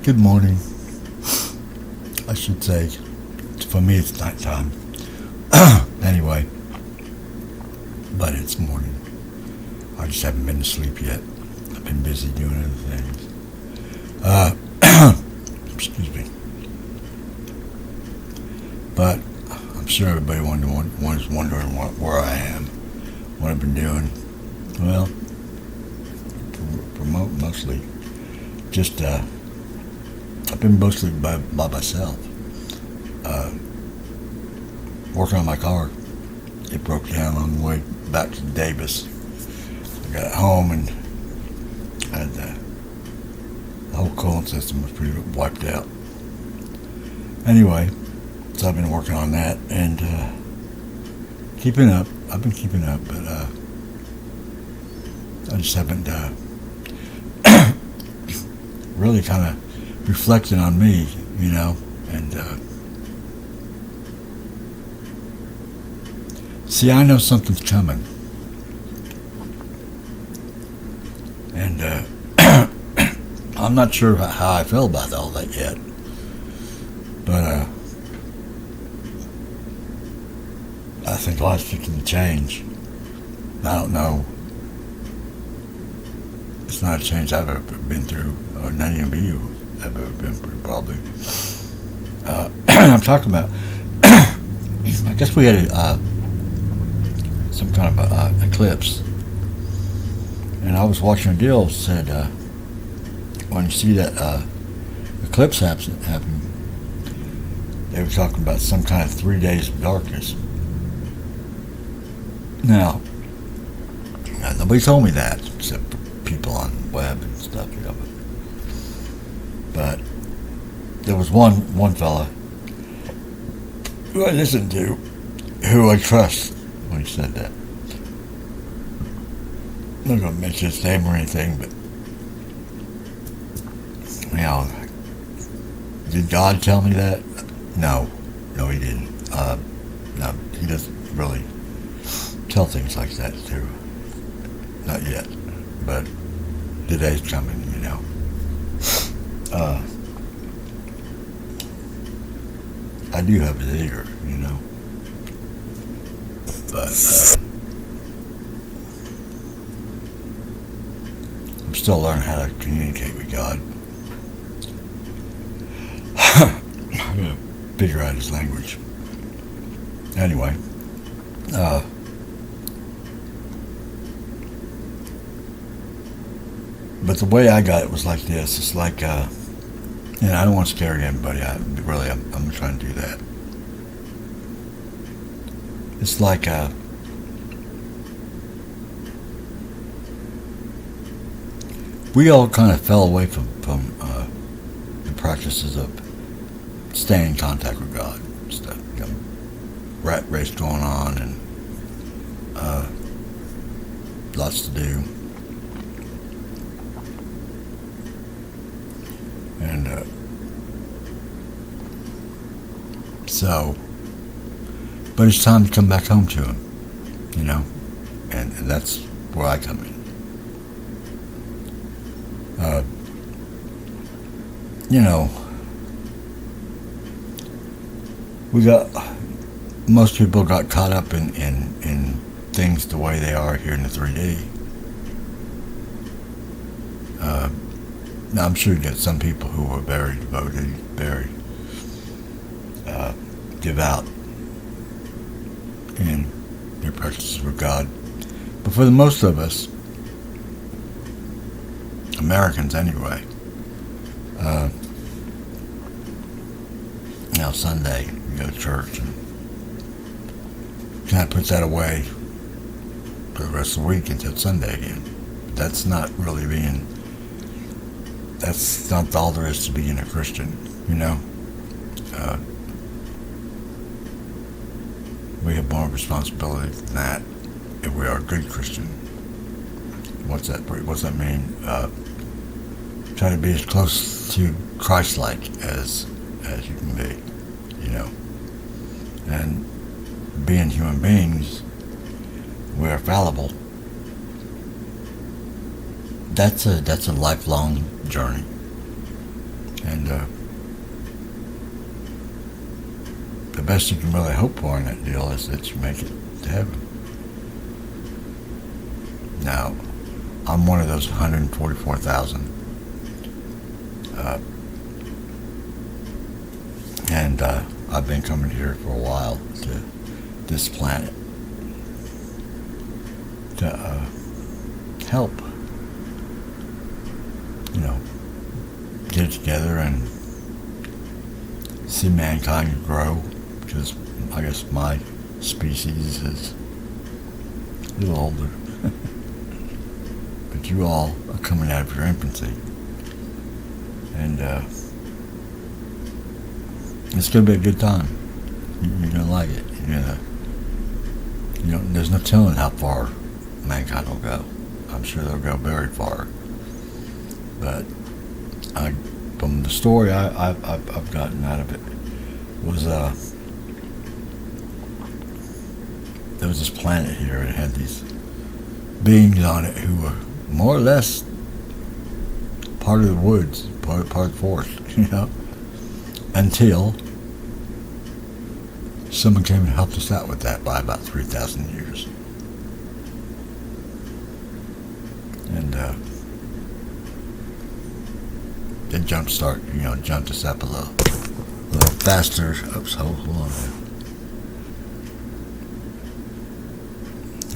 Good morning. I should say, for me it's nighttime. Anyway, but it's morning. I just haven't been to sleep yet. I've been busy doing other things. Excuse me. But I'm sure everybody was wondering where I am, what I've been doing. Well, mostly just I've been mostly by myself. Working on my car. It broke down on the way back to Davis. I got home and had the whole coolant system was pretty wiped out. Anyway, so I've been working on that and keeping up. I've been keeping up, but I just haven't really kind of reflecting on me, and see, I know something's coming, and I'm not sure how I feel about all that yet, but I think life's fixing to change. I don't know. It's not a change I've ever been through, or any of you have ever been through, probably. I'm talking about, I guess we had some kind of eclipse, and I was watching a deal that said, when you see that eclipse happen, they were talking about some kind of 3 days of darkness. Now, nobody told me that, except people on the web and stuff, but there was one fella who I listened to, who I trust when he said that. I'm not going to mention his name or anything, but did God tell me that? No, he didn't. No, he doesn't really tell things like that too. Not yet, but the day's coming, I do have his ear, but I'm still learning how to communicate with God. I'm gonna figure out his language. Anyway, but the way I got it was like this. It's like, I don't want to scare anybody. I'm not trying to do that. It's like, we all kind of fell away from the practices of staying in contact with God and stuff. Rat race going on and lots to do. And but it's time to come back home to him, and that's where I come in. Most people got caught up in things the way they are here in the 3D. Now, I'm sure you get some people who are very devoted, very devout in their practices with God. But for the most of us, Americans anyway, Sunday, you go to church and kind of puts that away for the rest of the week until Sunday again. That's not really that's not all there is to being a Christian, we have more responsibility than that if we are a good Christian. What's that mean? Try to be as close to Christ-like as you can be, and being human beings, we are fallible. That's a lifelong journey. And the best you can really hope for in that deal is that you make it to heaven. Now, I'm one of those 144,000. And I've been coming here for a while to this planet to help, get it together and see mankind grow, because I guess my species is a little older. But you all are coming out of your infancy. And it's going to be a good time. You're going to like it. There's no telling how far mankind will go. I'm sure they'll go very far. But from the story I've gotten out of it was there was this planet here, and it had these beings on it who were more or less part of the woods, part of the forest, until someone came and helped us out with that by about 3,000 years. And it jumped us up a little faster. Oops, hold on there.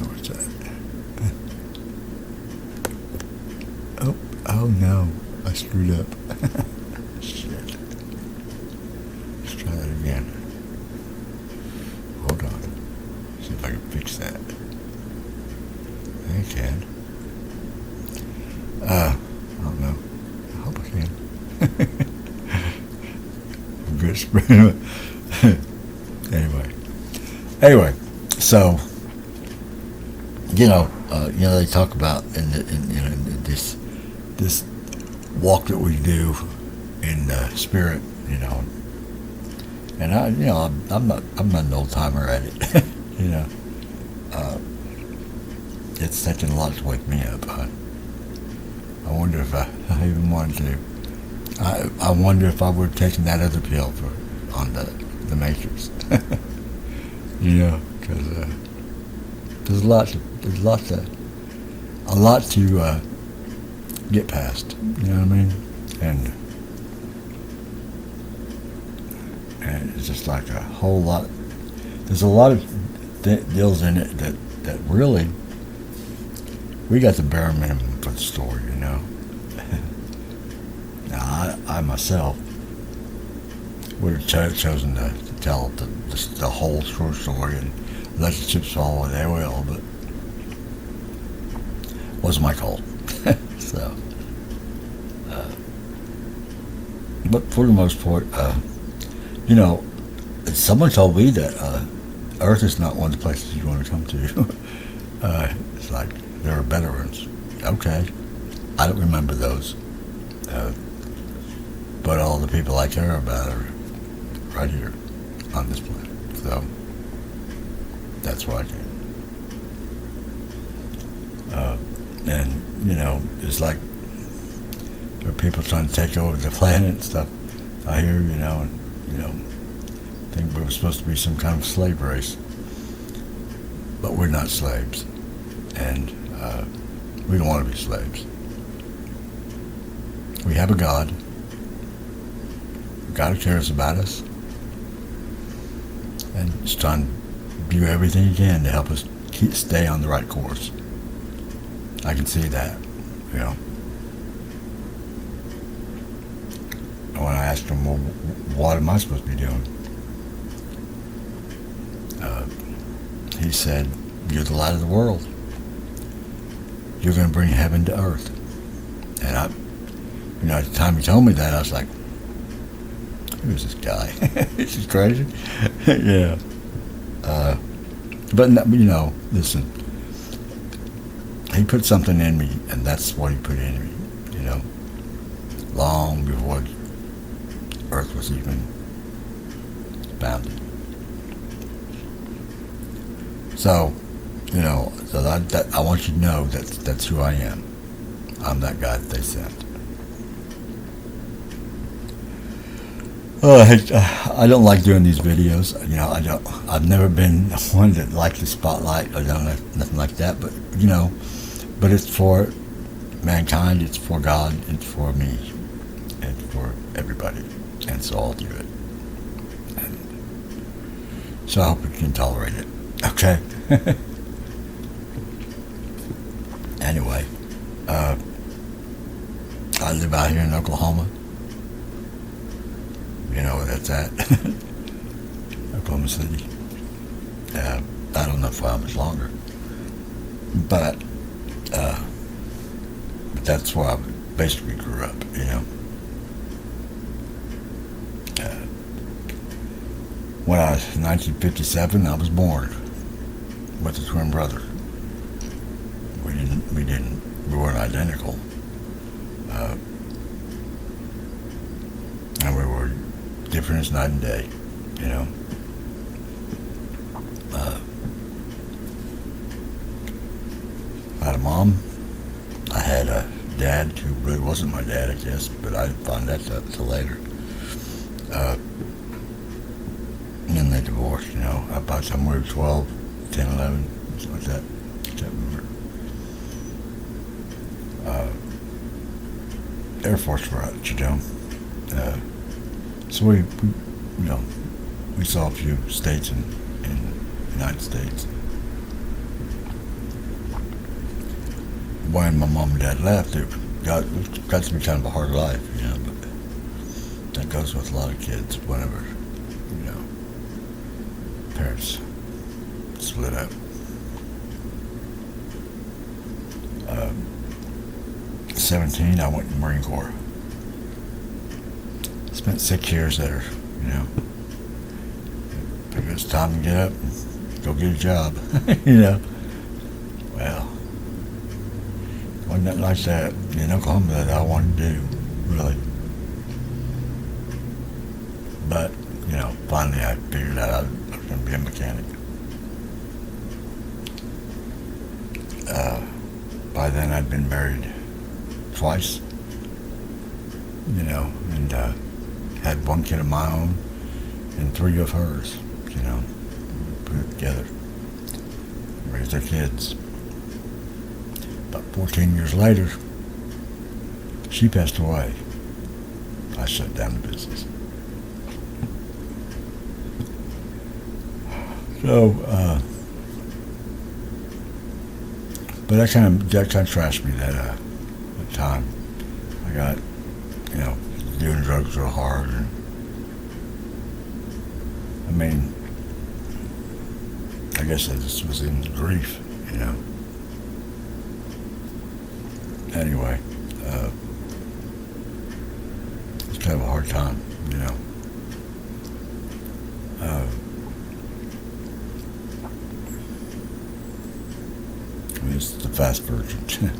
Where's that? Oh no, I screwed up. Shit. Let's try that again. Hold on. See if I can fix that. I can. I don't know. I hope I can. I'm good. Anyway, so they talk about in this walk that we do in spirit, and I'm not an old timer at it, it's taken a lot to wake me up. I wonder if I even wanted to. I wonder if I would have taken that other pill on the Matrix. Because there's a lot to get past. You know what I mean? And it's just like a whole lot. There's a lot of deals in it that really we got the bare minimum for the story. Now, I myself would have chosen to tell the whole true story and let the chips fall where they will, but it wasn't my call. So, but for the most part, someone told me that Earth is not one of the places you want to come to. It's like there are better ones. Okay, I don't remember those. But all the people I care about are right here on this planet. So that's why I came. And it's like there are people trying to take over the planet and stuff. I hear, think we were supposed to be some kind of slave race, but we're not slaves, and we don't want to be slaves. We have a God. God who cares about us, and is trying to do everything he can to help us stay on the right course. I can see that, And when I asked him, well, what am I supposed to be doing? He said, you're the light of the world. You're going to bring heaven to earth. And at the time he told me that, I was like, who's this guy? This is crazy. Yeah. But listen, he put something in me, and that's what he put in me, long before Earth was even founded. So, that I want you to know that's who I am. I'm that guy that they sent. Oh, I don't like doing these videos. You know, I've never been one that liked the spotlight or nothing like that. But you know, but it's for mankind. It's for God. It's for me. It's for everybody. And so I'll do it. And so I hope you can tolerate it. Okay. Anyway, I live out here in Oklahoma. You know where that's at. Oklahoma City. I don't know for how much longer. But that's where I basically grew up, you know. When I was 1957, I was born with a twin brother. We weren't identical. And we were different as night and day, you know. I had a mom. I had a dad who really wasn't my dad, I guess, but I didn't find that out till later. And then they divorced, you know. By the time we were 12, 10, 11, something like that. I can't remember. Air Force route, you know. So we, you know, we saw a few states in the United States. When my mom and dad left, it got to be kind of a hard life, you know. But that goes with a lot of kids whenever, you know, parents split up. 17, I went to the Marine Corps. Spent 6 years there, you know. It was time to get up and go get a job, you know. Well, wasn't nothing like that in Oklahoma that I wanted to do, really. But, you know, finally I figured out I was going to be a mechanic. By then I'd been married twice, you know, and had one kid of my own and 3 of hers, you know. Put it together, raised their kids. About 14 years later, she passed away. I shut down the business. So, but that kind of trashed me that time. I got, you know, doing drugs real hard, and I mean, I guess I just was in grief, you know. Anyway, it's kind of a hard time, you know. It's the fast version.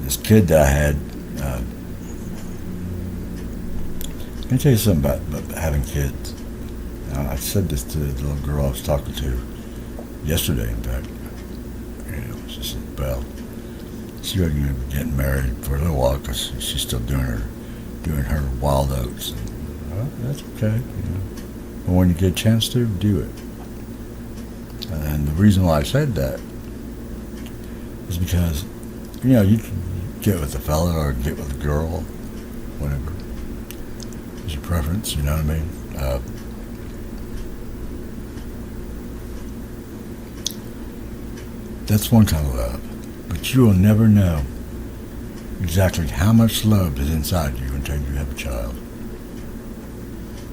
This kid that I had, let me tell you something about having kids. I said this to the little girl I was talking to yesterday, in fact. You know, she said, well, she wasn't going to be getting married for a little while because she's still doing her wild oats. And, well, that's okay. You know. But when you get a chance to, do it. And the reason why I said that is because, you know, you can get with a fella or get with a girl, whatever. It's your preference, you know what I mean? That's one kind of love. But you will never know exactly how much love is inside you until you have a child.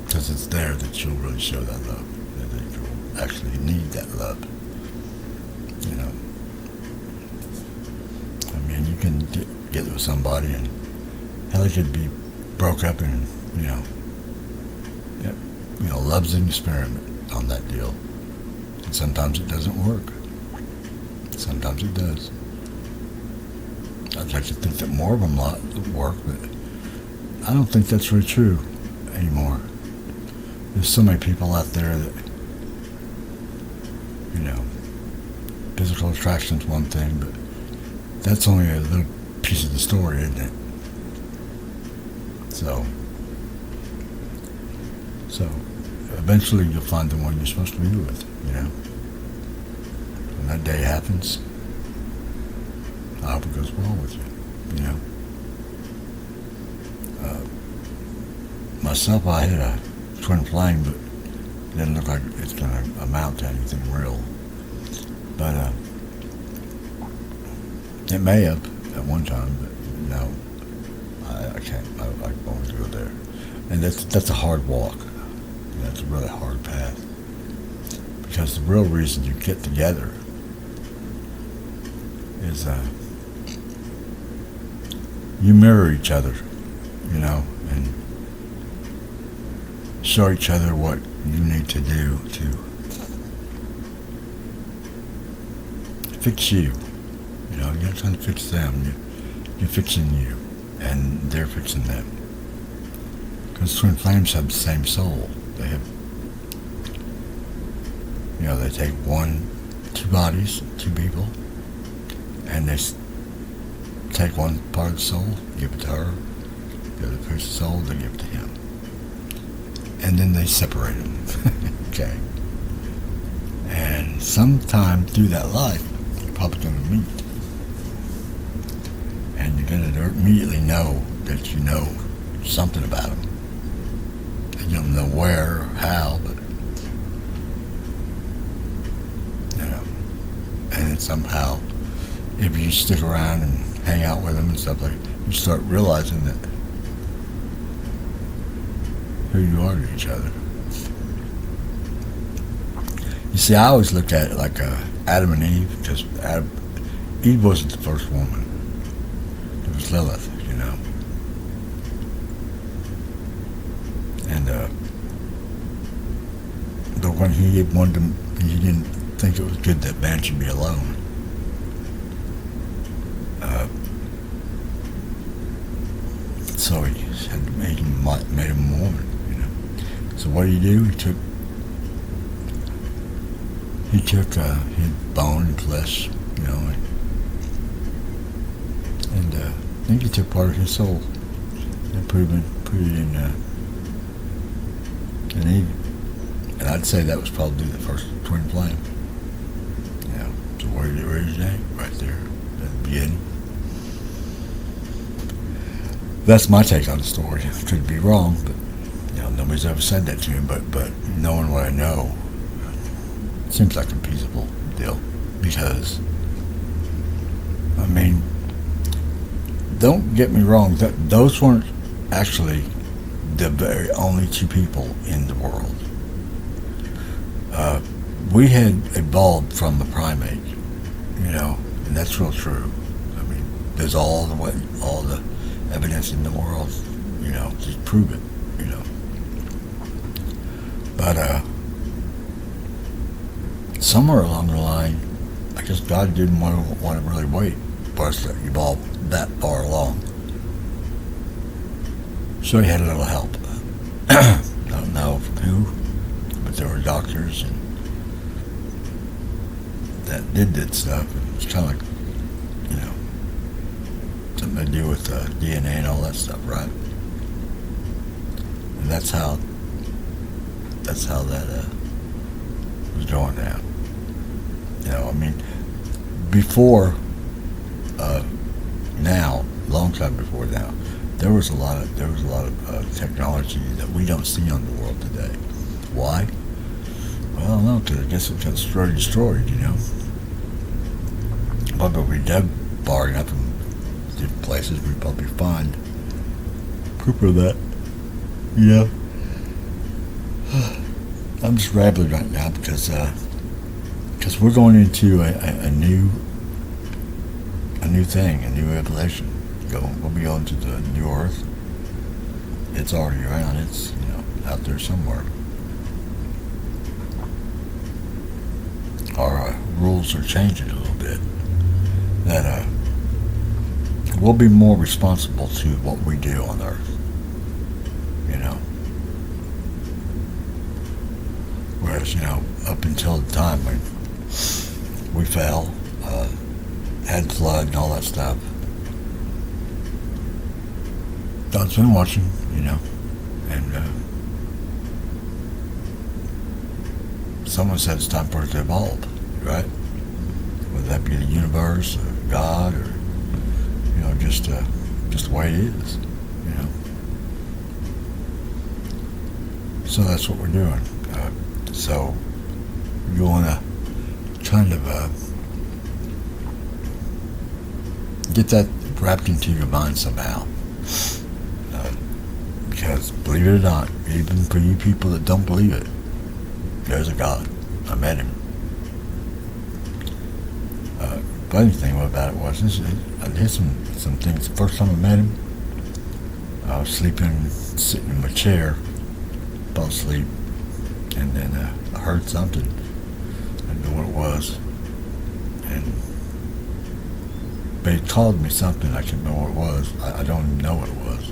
Because it's there that you'll really show that love. That you'll actually need that love. You know. I mean, you can get with somebody and hell, it could be broke up and, you know, love's an experiment on that deal. And sometimes it doesn't work. Sometimes it does. I'd like to think that more of them work, but I don't think that's really true anymore. There's so many people out there that, you know, physical attraction's one thing, but that's only a little piece of the story, isn't it? So eventually you'll find the one you're supposed to be with, When that day happens, I hope it goes well with you, Myself, I had a twin flame, but it didn't look like it's going to amount to anything real. But it may have at one time, but no, I can't. I won't go there. And that's a hard walk. That's a really hard path. Because the real reason you get together is you mirror each other, and show each other what you need to do to fix you. You're not trying to fix them. You're fixing you, and they're fixing them. Because twin flames have the same soul. They have, they take two bodies, two people, and they take one part of the soul, give it to her, the other piece of soul, they give it to him. And then they separate them. Okay. And sometime through that life, you're probably going to meet. And you're going to immediately know that you know something about them. And you don't know where or how, but, and then somehow, if you stick around and hang out with them and stuff like that, you start realizing that who you are to each other. You see, I always looked at it like Adam and Eve, because Eve wasn't the first woman. It was Lilith, And but when he didn't think it was good that man should be alone. So he had made him a woman. So what did he do? He took his bone and flesh, and I think he took part of his soul and put it in Eve. And I'd say that was probably the first twin flame. So where did it originate? Right there at the beginning. That's my take on the story. I could be wrong, but nobody's ever said that to me. But knowing what I know, it seems like a feasible deal. Because, don't get me wrong. Those weren't actually the very only two people in the world. We had evolved from the primate, and that's real true. There's all the evidence in the world, to prove it, But somewhere along the line, I guess God didn't want to really wait for us to evolve that far along. So he had a little help. I don't know from who, but there were doctors that did that stuff. It's kind of like, something to do with DNA and all that stuff, right? And that's how that was going down. Before now, long time before now, there was a lot of technology that we don't see on the world today. Why? Well, I don't know, because I guess it got destroyed, But if we dug far enough in different places, we'd probably find proof of that. I'm just rambling right now because we're going into a new thing, a new revelation. We'll be going to the new earth. It's already around. It's out there somewhere. Our rules are changing a little bit. That we'll be more responsible to what we do on earth. Whereas, up until the time when we fell, had flood and all that stuff, God's been watching, and someone said it's time for it to evolve, right? Whether that be the universe or God or just the way it is, So that's what we're doing. So you want to kind of get that wrapped into your mind somehow. Because believe it or not, even for you people that don't believe it, there's a God. I met him. Funny thing about it was, I did some things. The first time I met him, I was sitting in my chair, fell asleep, and then I heard something. I didn't know what it was, but he called me something. I can't remember what it was. I don't even know what it was.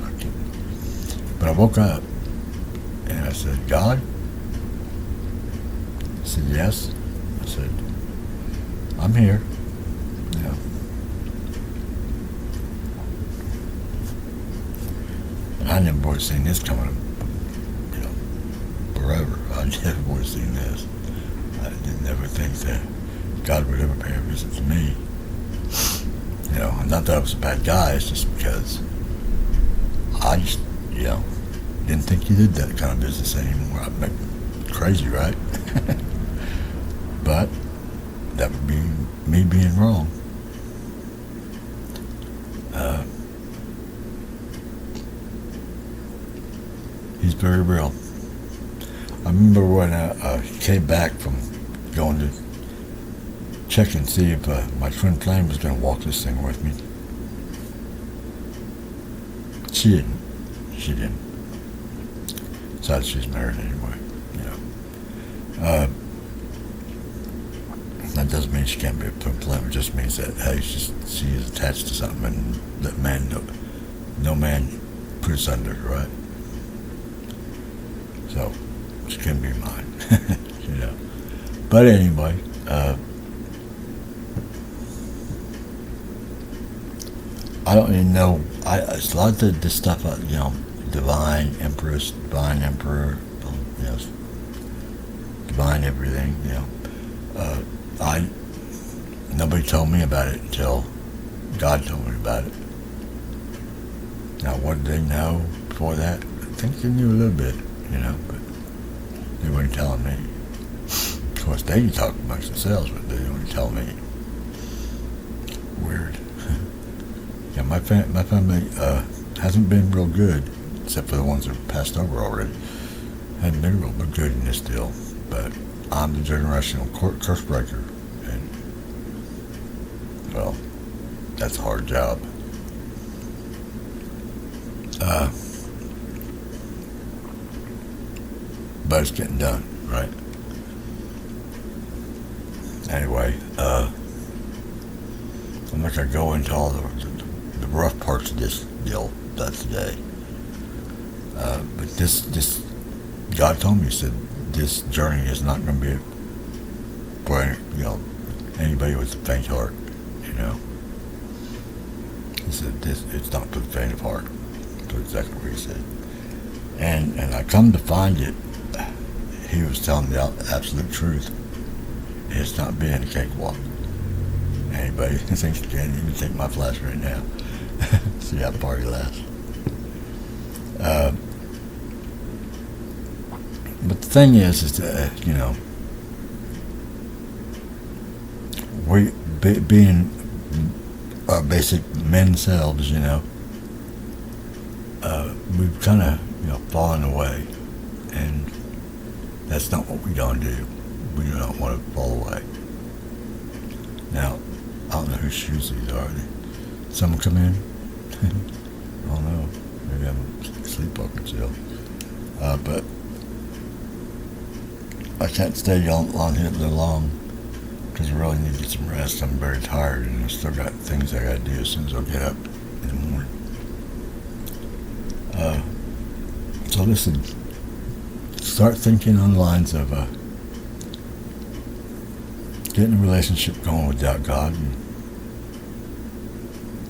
But I woke up, and I said, God? He said, yes. I said, I'm here. I never would have seen this coming, forever. I never would have seen this. I didn't ever think that God would ever pay a visit to me. Not that I was a bad guy, it's just because I just, didn't think you did that kind of business anymore. I'd make crazy, right? But that would be me being wrong. He's very real. I remember when I came back from going to check and see if my twin flame was going to walk this thing with me. She didn't. Besides, she's married anyway. That doesn't mean she can't be a twin flame. It just means that, hey, she is attached to something, and that no man puts under, right? So she can be mine, But anyway, I don't even know. It's a lot of this stuff, divine empress, divine emperor, divine everything, nobody told me about it until God told me about it. Now, what did they know before that? I think they knew a little bit, but they weren't telling me. Of course, they talk amongst themselves, but they didn't tell me. Weird. Yeah, my family hasn't been real good, except for the ones that passed over already. Hadn't been real good in this deal, but I'm the generational curse breaker, and well, that's a hard job. But it's getting done, right? Anyway, I'm not going to go into all the rough parts of this deal today. But this, God told me, he said, this journey is not going to be for anybody with a faint heart, He said, it's not for the faint of heart. That's exactly what he said. And I come to find it, he was telling the absolute truth. It's not being a cakewalk. Anybody thinks you can't even take my flash right now. See how far he lasts. But the thing is that, we, being our basic men selves, we've kind of, fallen away. And that's not what we're going to do. We do not want to fall away. Now, I don't know whose shoes these are. Someone come in? I don't know. Maybe I'm sleepwalking still. But I can't stay on here that long because I really need to get some rest. I'm very tired, and I still got things I got to do as soon as I get up in the morning. So listen, start thinking on the lines of getting a relationship going without God,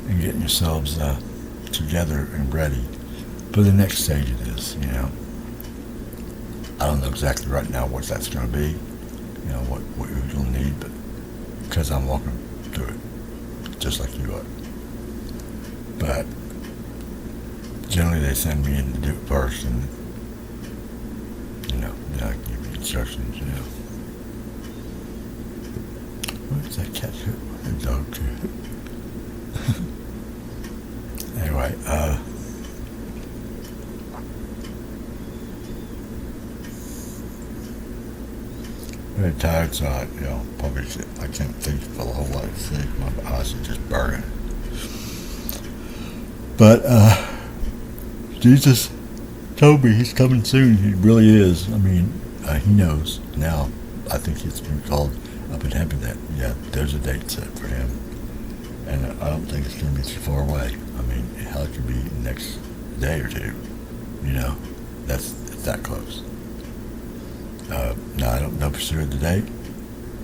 and getting yourselves together and ready. for the next stage of this. I don't know exactly right now what that's going to be. What you're going to need, but because I'm walking through it, just like you are. But generally, they send me in to do it first, and then I can give you instructions. Where's that cat? That dog too. Anyway, very tired, so probably I can't think for a whole lot of things. My eyes are just burning. But Jesus told me he's coming soon. He really is. I mean, he knows now. I think it's been called up in heaven that there's a date set for him, and I don't think it's going to be too far away. I mean, hell, it could be next day or two. It's that close. Now I don't know for sure the date.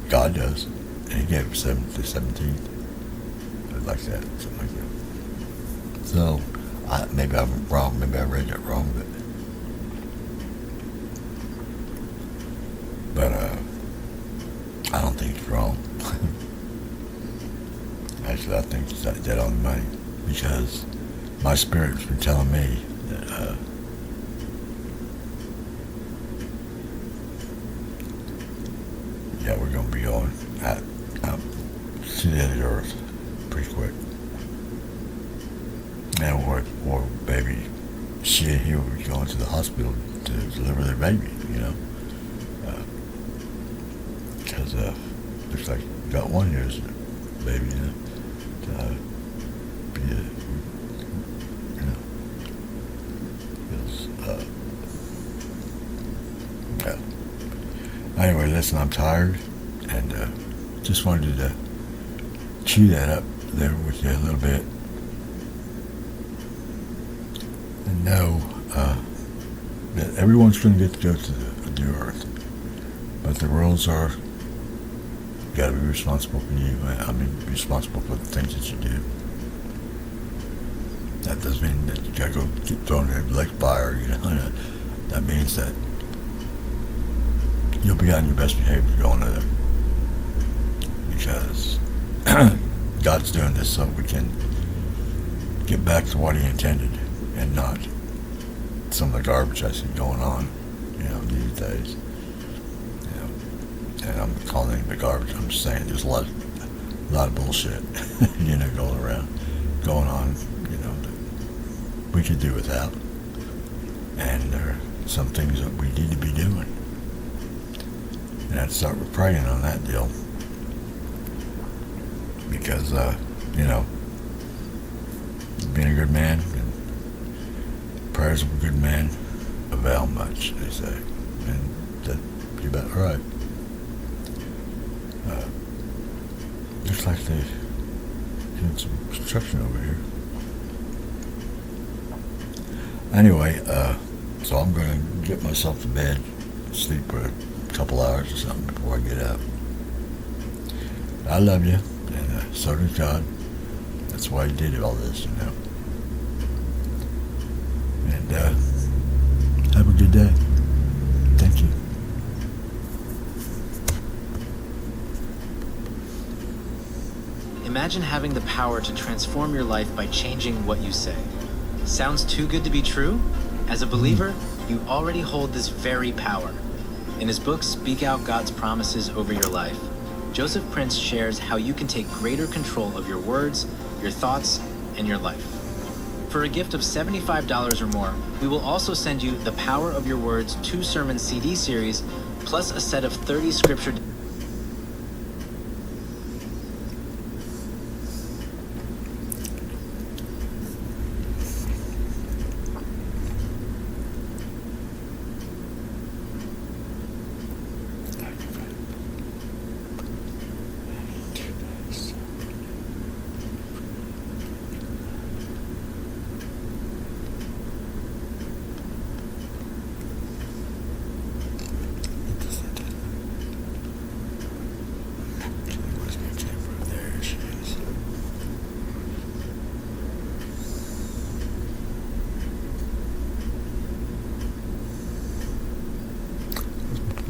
God does, and He gave it the 17th, like that, something like that. So maybe I'm wrong. Maybe I read that wrong, but I don't think it's wrong. Actually, I think it's dead on the money, because my spirit's been telling me that we're going to be going out to the end of the earth pretty quick. And or baby, she and he will be going to the hospital to deliver their baby, because looks like you got one year's baby, to be Anyway, listen, I'm tired, and just wanted to chew that up there with you a little bit, and know that everyone's going to get to go to the new earth, but the rules are, you got to be responsible for you. I mean, responsible for the things that you do. That doesn't mean that you got to go get thrown in the lake fire. That means that you'll be on your best behavior going to them, because God's doing this so we can get back to what He intended, and not some of the garbage I see going on, these days. And I'm calling it the garbage. I'm just saying there's a lot of bullshit, going on, that we could do without, and there are some things that we need to be doing. And I'd start with praying on that deal, because being a good man, and prayers of a good man avail much, they say, and that you're about right. Looks like they doing some construction over here. Anyway, so I'm going to get myself to bed, sleep for a couple hours or something before I get up. I love you, and so does God. That's why He did all this, And have a good day. Thank you. Imagine having the power to transform your life by changing what you say. Sounds too good to be true? As a believer, you already hold this very power. In his book, Speak Out God's Promises Over Your Life, Joseph Prince shares how you can take greater control of your words, your thoughts, and your life. For a gift of $75 or more, we will also send you The Power of Your Words 2-sermon CD series, plus a set of 30 scripture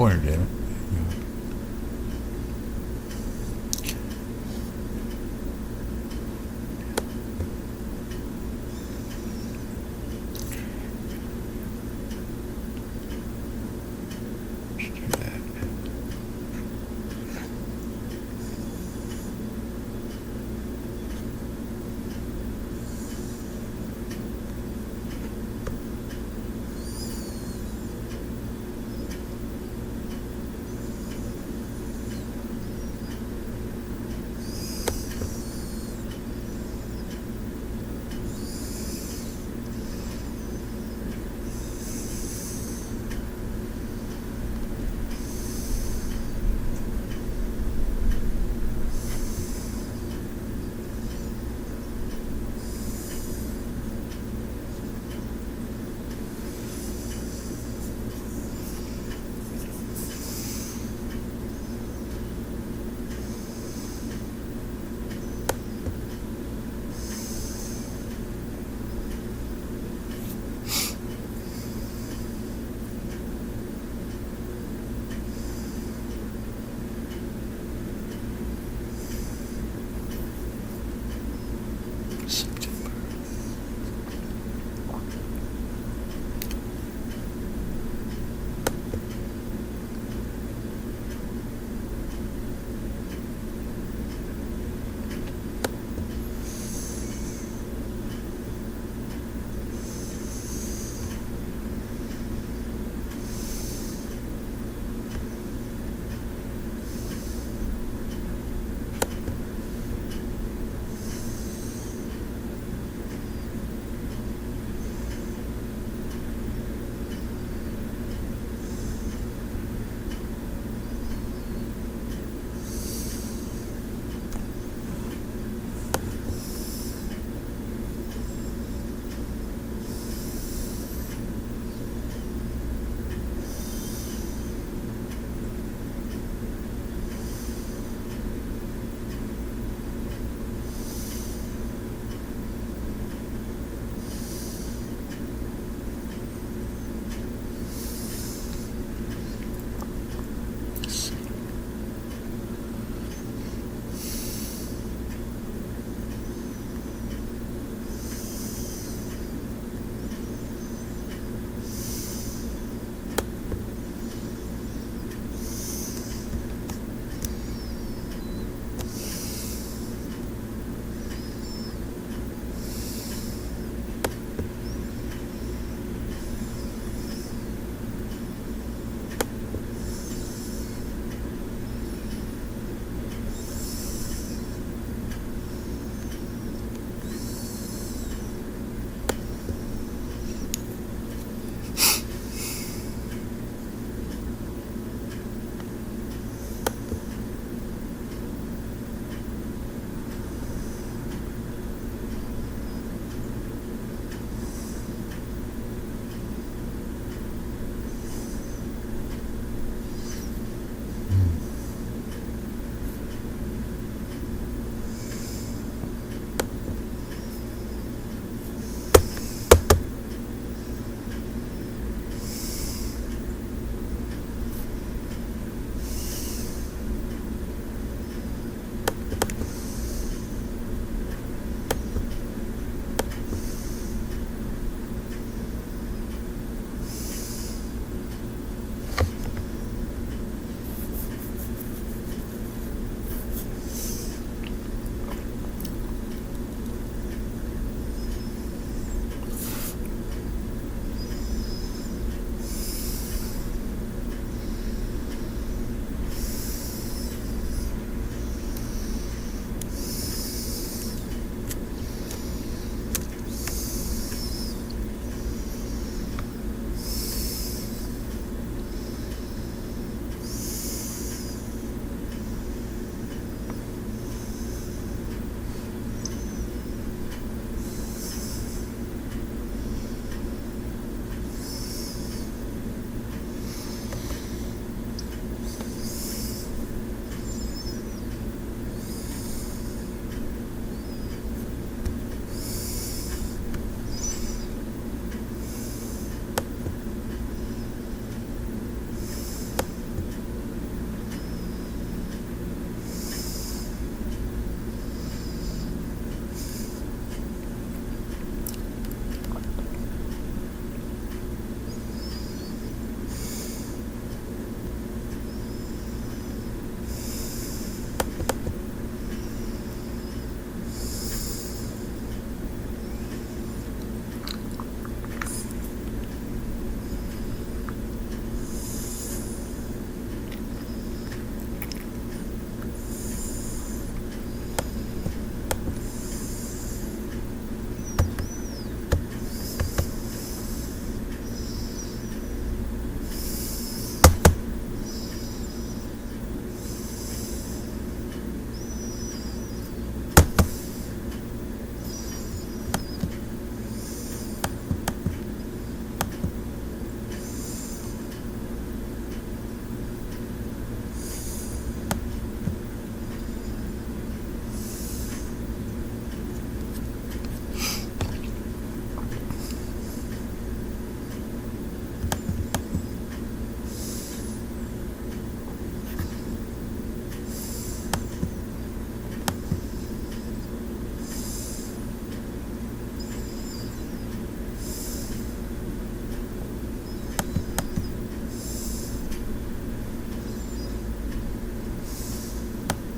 pointer, damn it.